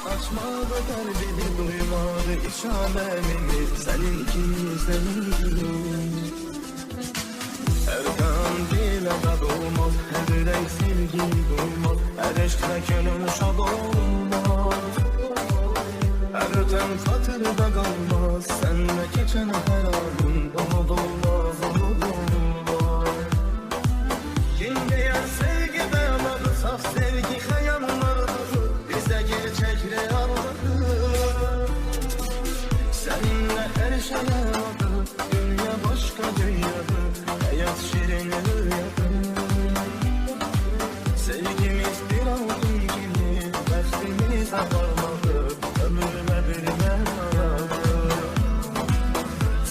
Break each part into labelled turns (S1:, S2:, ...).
S1: Açmadı derdimi duymadı iç alemimi senin ikimizden. Her kan dile da sevgi duymaz, her eşkle gönül şad olmaz. Her öten hatırda kalmaz, senle geçen her anın unutulmaz, unutulmaz. Kim diyen sevgi beladı, saf sevgi hayanlardır, bize gerçek realdır. Seninle her şey yaradı, dünya başka dünyadır, hayat şirin rüyadır. Sevgimiz bir altın gibi, bəxtimiz ağarmadı, ömrüme bir meradır.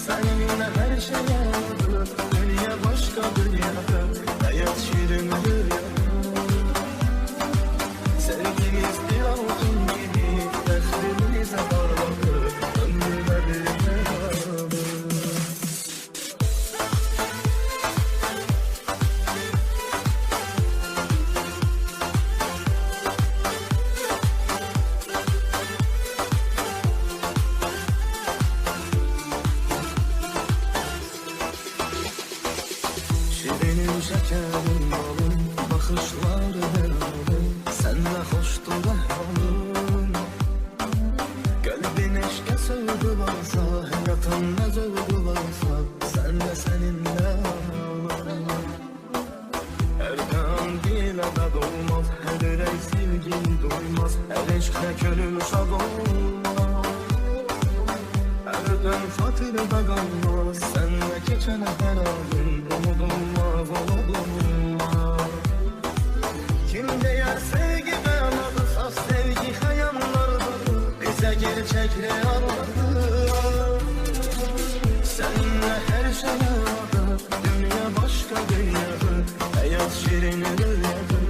S1: Seninle her şey yaradı, dünya başka dünyadır, hayat şirin rüyadır. Sevgimiz bir altın gibi, bəxtimiz ağarmadı, ömrüme bir meradır. Şirinim şekerim balım, bakışları helalım, senle hoştur ehvalım. Kalbin eşke sevgi varsa, hayatın ne zevki varsa, senle seninle ağlarım. Her kan dile de dolmaz, her yürek sevgi duymaz, her eşkle gönül şad olmaz. Her öten hatırda kalmaz, senle geçen her anın unutulmaz, unutulmaz. Kim diyer sevgi beladı, saf sevgi hayanlardır, bize gerçek realdır. Seninle her şey yaradı, dünya başka dünyadır, hayat şirin rüyadır.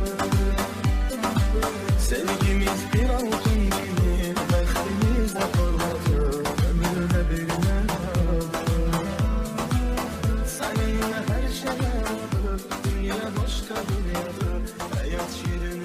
S1: Sevgimiz bir altın gibi, bəxtimiz de parladı, ömrüne bir meradır. Seninle her şey yaradı, dünya başka dünyadır, hayat şirin